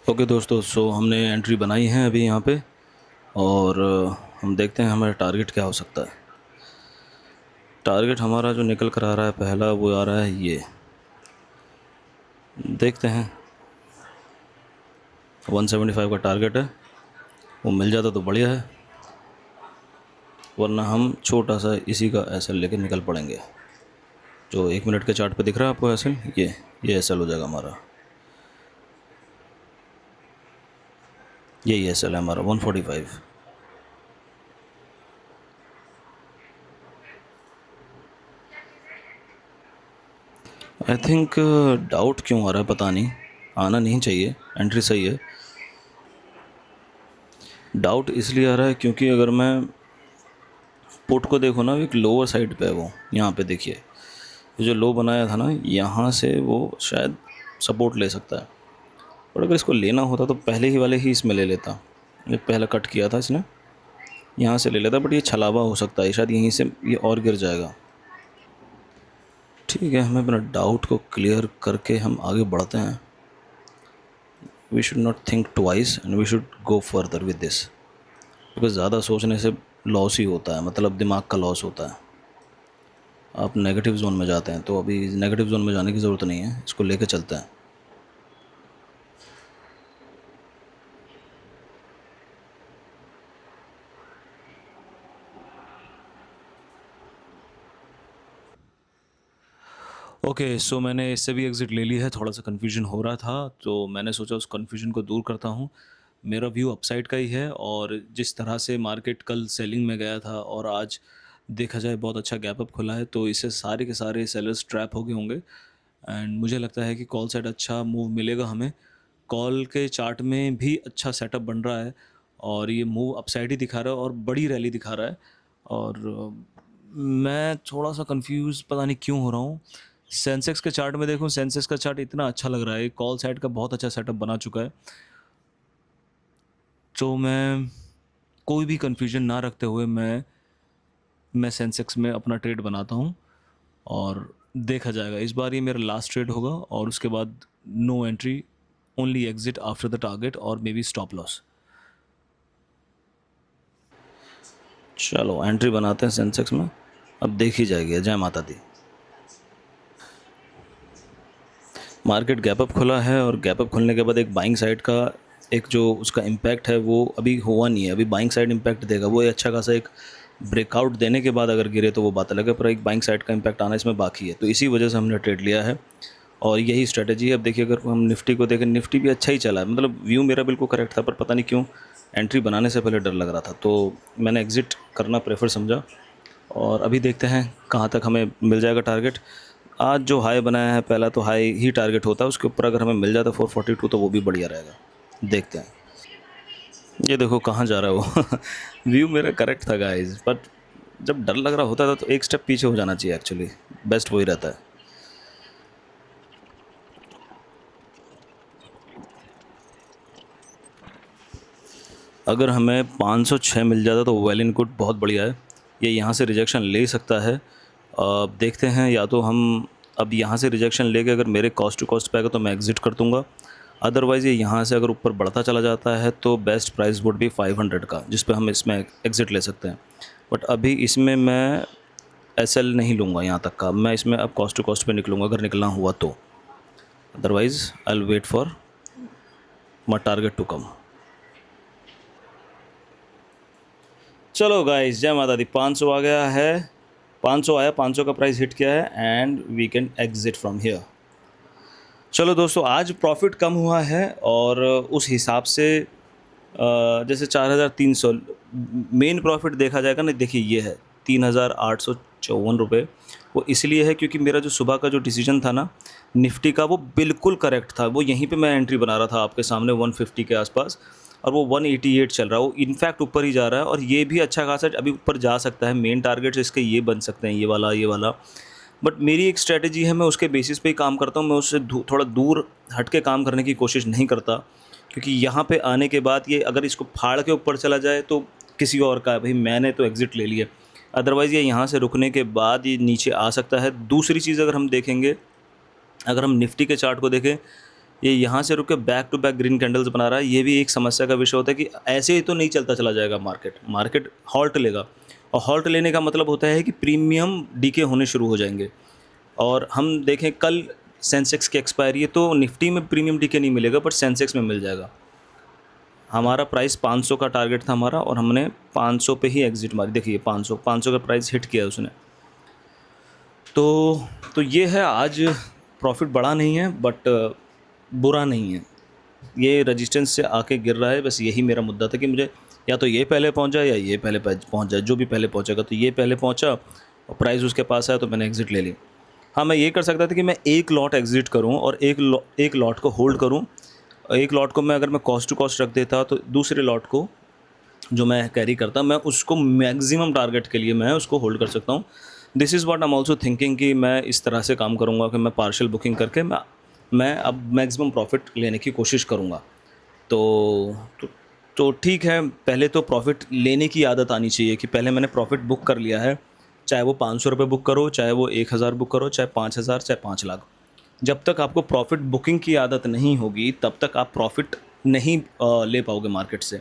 Okay दोस्तों, सो हमने entry बनाई है अभी यहाँ पे। और हम देखते हैं हमारा टारगेट क्या हो सकता है। टारगेट हमारा जो निकल कर आ रहा है पहला वो आ रहा है ये। देखते हैं 175 का टारगेट है, वो मिल जाता तो बढ़िया है, वरना हम छोटा सा इसी का एसएल लेके निकल पड़ेंगे। जो 1 मिनट के चार्ट पे दिख रहा है आपको एसएल, ये एसएल हो जाएगा हमारा। यही एसएल है हमारा 145। आई थिंक डाउट क्यों आ रहा है पता नहीं, आना नहीं चाहिए, एंट्री सही है। डाउट इसलिए आ रहा है क्योंकि अगर मैं पुट को देखो ना, एक लोअर साइड पे है वो, यहाँ पे देखिए ये जो लो बनाया था ना, यहाँ से वो शायद सपोर्ट ले सकता है। और अगर इसको लेना होता तो पहले ही वाले ही इसमें ले लेता। ये पहला कट किया था इसने, यहाँ से ले लेता, बट ये छलावा हो सकता है, शायद यहीं से ये और गिर जाएगा। ठीक है, हमें अपना डाउट को क्लियर करके हम आगे बढ़ते हैं। We should not think twice and we should go further with this, because ज़्यादा सोचने से लॉस ही होता है, मतलब दिमाग का लॉस होता है। आप नेगेटिव जोन में जाते हैं, तो अभी नेगेटिव जोन में जाने की ज़रूरत नहीं है, इसको लेके चलते हैं। ओके, सो मैंने इससे भी एग्ज़िट ले ली है। थोड़ा सा कन्फ्यूजन हो रहा था, तो मैंने सोचा उस कन्फ्यूजन को दूर करता हूँ। मेरा व्यू अपसाइड का ही है, और जिस तरह से मार्केट कल सेलिंग में गया था और आज देखा जाए बहुत अच्छा गैप अप खुला है, तो इससे सारे के सारे सेलर्स ट्रैप हो गए होंगे। एंड मुझे लगता है कि कॉल साइड अच्छा मूव मिलेगा हमें। कॉल के चार्ट में भी अच्छा सेटअप बन रहा है, और ये मूव अपसाइड ही दिखा रहा है और बड़ी रैली दिखा रहा है। और मैं थोड़ा सा कंफ्यूज पता नहीं क्यों हो रहा हूँ। सेंसेक्स के चार्ट में देखूँ, सेंसेक्स का चार्ट इतना अच्छा लग रहा है, कॉल साइड का बहुत अच्छा सेटअप बना चुका है। तो मैं कोई भी कंफ्यूजन ना रखते हुए मैं सेंसेक्स में अपना ट्रेड बनाता हूँ, और देखा जाएगा। इस बार ये मेरा लास्ट ट्रेड होगा, और उसके बाद no entry, only exit after the target और मे बी स्टॉप लॉस। चलो एंट्री बनाते हैं सेंसेक्स में, अब देखी जाएगी। जय माता दी। मार्केट गैप अप खुला है, और गैप अप खुलने के बाद एक बाइंग साइड का एक जो उसका इम्पैक्ट है वो अभी हुआ नहीं है। अभी बाइंग साइड इम्पैक्ट देगा वो, अच्छा खासा एक ब्रेकआउट देने के बाद अगर गिरे तो वो बात अलग है, पर एक बाइंग साइड का इम्पैक्ट आना इसमें बाकी है, तो इसी वजह से हमने ट्रेड लिया है। और यही स्ट्रेटजी है। अब देखिए, अगर हम निफ्टी को देखें, निफ्टी भी अच्छा ही चला है, मतलब व्यू मेरा बिल्कुल करेक्ट था, पर पता नहीं क्यों एंट्री बनाने से पहले डर लग रहा था, तो मैंने एग्ज़िट करना प्रेफर समझा। और अभी देखते हैं कहाँ तक हमें मिल जाएगा टारगेट। आज जो हाई बनाया है, पहला तो हाई ही टारगेट होता है, उसके ऊपर अगर हमें मिल जाता है 442 तो वो भी बढ़िया रहेगा। देखते हैं। ये देखो कहाँ जा रहा है वो व्यू मेरा करेक्ट था गाइस, बट जब डर लग रहा होता था तो एक स्टेप पीछे हो जाना चाहिए, एक्चुअली बेस्ट वही रहता है। अगर हमें 506 मिल जाता तो वेल इन गुड, बहुत बढ़िया है। ये यहाँ से रिजेक्शन ले सकता है। अब देखते हैं, या तो हम अब यहाँ से रिजेक्शन लेके अगर मेरे कॉस्ट टू कॉस्ट पे आएगा तो मैं एग्ज़िट कर दूँगा। अदरवाइज़ ये यहाँ से अगर ऊपर बढ़ता चला जाता है तो बेस्ट प्राइस वुड भी 500 का, जिस पे हम इसमें एग्ज़िट ले सकते हैं। बट अभी इसमें मैं एसएल नहीं लूँगा यहाँ तक का, मैं इसमें अब कॉस्ट टू कॉस्ट पे निकलूँगा अगर निकलना हुआ तो। Otherwise I will wait for my target to come. चलो गाइस, जय माता दी। 500 आ गया है, 500 आया, 500 का प्राइस हिट किया है, and we can exit from here. चलो दोस्तों, आज प्रॉफिट कम हुआ है, और उस हिसाब से जैसे 4,300 मेन प्रॉफिट देखा जाएगा ना, देखिए ये है 3,854 रुपये। वो इसलिए है क्योंकि मेरा जो सुबह का जो डिसीजन था ना निफ्टी का, वो बिल्कुल करेक्ट था। वो यहीं पे मैं एंट्री बना रहा था आपके सामने 150 के आसपास, और वो 188 चल रहा है, वो इनफैक्ट ऊपर ही जा रहा है, और ये भी अच्छा खासा अभी ऊपर जा सकता है। मेन टारगेट्स इसके ये बन सकते हैं, ये वाला। बट मेरी एक स्ट्रेटजी है, मैं उसके बेसिस पे ही काम करता हूँ, मैं उससे थोड़ा दूर हट के काम करने की कोशिश नहीं करता, क्योंकि यहाँ पे आने के बाद ये अगर इसको फाड़ के ऊपर चला जाए तो किसी और का है भाई, मैंने तो एग्ज़िट ले लिया। अदरवाइज़ ये यहाँ से रुकने के बाद ये नीचे आ सकता है। दूसरी चीज़ अगर हम देखेंगे, अगर हम निफ्टी के चार्ट को देखें, ये यहाँ से रुक के back to back green candles बना रहा है, ये भी एक समस्या का विषय होता है कि ऐसे ही तो नहीं चलता चला जाएगा मार्केट हॉल्ट लेगा, और हॉल्ट लेने का मतलब होता है कि प्रीमियम डीके होने शुरू हो जाएंगे। और हम देखें कल सेंसेक्स की एक्सपायरी है, तो निफ्टी में प्रीमियम डीके नहीं मिलेगा बट सेंसेक्स में मिल जाएगा। हमारा प्राइस 500 का टारगेट था हमारा, और हमने 500 पे ही एग्ज़िट मारी। देखिए 500 का प्राइस हिट किया उसने। तो ये है, आज प्रॉफिट बढ़ा नहीं है बट बुरा नहीं है, ये रेजिस्टेंस से आके गिर रहा है। बस यही मेरा मुद्दा था कि मुझे या तो ये पहले पहुंच जाए या ये पहले पहुंच जाए, जो भी पहले पहुंचेगा। तो ये पहले पहुंचा और प्राइस उसके पास आया तो मैंने एग्ज़िट ले ली। हाँ, मैं ये कर सकता था कि मैं एक लॉट एग्ज़िट करूं और एक लॉट को होल्ड करूं। एक लॉट को मैं अगर मैं कॉस्ट टू कॉस्ट रख देता तो दूसरे लॉट को जो मैं कैरी करता, मैं उसको मैक्सिमम टारगेट के लिए मैं उसको होल्ड कर सकता हूँ। This is what I am also thinking कि मैं इस तरह से काम करूँगा कि मैं पार्शियल बुकिंग करके मैं अब मैक्सिमम प्रॉफिट लेने की कोशिश करूँगा। तो तो तो ठीक है, पहले तो प्रॉफिट लेने की आदत आनी चाहिए कि पहले मैंने प्रॉफिट बुक कर लिया है, चाहे वो 500 रुपये बुक करो, चाहे वो 1000 बुक करो, चाहे 5000, चाहे 5 लाख। जब तक आपको प्रॉफिट बुकिंग की आदत नहीं होगी तब तक आप प्रॉफिट नहीं ले पाओगे मार्केट से।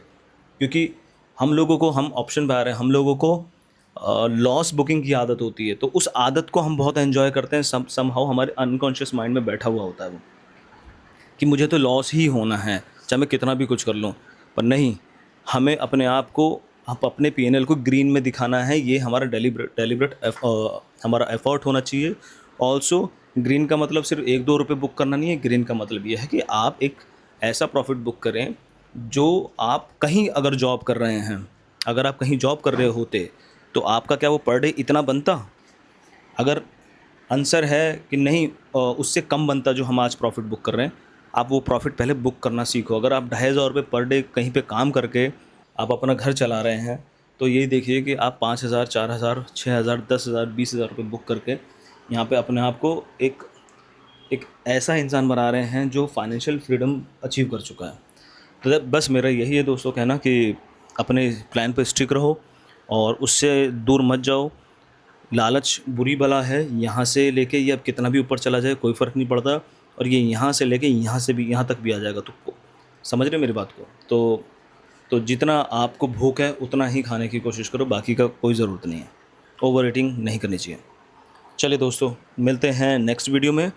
क्योंकि हम लोगों को, हम ऑप्शन बायर हैं, हम लोगों को लॉस बुकिंग की आदत होती है, तो उस आदत को हम बहुत एंजॉय करते हैं। समहाउ हमारे अनकॉन्शियस माइंड में बैठा हुआ होता है वो कि मुझे तो लॉस ही होना है, चाहे मैं कितना भी कुछ कर लूँ। पर नहीं, हमें अपने आप को, आप अपने पीएनएल को ग्रीन में दिखाना है, ये हमारा डेलिब्रेट हमारा एफर्ट होना चाहिए। ऑल्सो ग्रीन का मतलब सिर्फ 1-2 रुपये बुक करना नहीं है, ग्रीन का मतलब ये है कि आप एक ऐसा प्रॉफिट बुक करें जो आप कहीं अगर जॉब कर रहे हैं, अगर आप कहीं जॉब कर रहे होते तो आपका क्या वो पर डे इतना बनता? अगर आंसर है कि नहीं, उससे कम बनता जो हम आज प्रॉफिट बुक कर रहे हैं। आप वो प्रॉफिट पहले बुक करना सीखो। अगर आप 2500 रुपये पर डे कहीं पे काम करके आप अपना घर चला रहे हैं, तो ये देखिए कि आप 5000, 4000, 6000, 10,000, 20,000 रुपये बुक करके यहाँ पे अपने आप को एक एक ऐसा इंसान बना रहे हैं जो फाइनेंशियल फ्रीडम अचीव कर चुका है। तो बस मेरा यही है दोस्तों कहना कि अपने प्लान पे स्टिक रहो और उससे दूर मत जाओ। लालच बुरी बला है, यहाँ से लेके ये अब कितना भी ऊपर चला जाए कोई फ़र्क नहीं पड़ता, और ये यहाँ से लेके यहाँ से भी यहाँ तक भी आ जाएगा। तो समझ रहे मेरी बात को? तो जितना आपको भूख है उतना ही खाने की कोशिश करो, बाकी का कोई ज़रूरत नहीं है। ओवर ईटिंग नहीं करनी चाहिए। चलिए दोस्तों, मिलते हैं नेक्स्ट वीडियो में।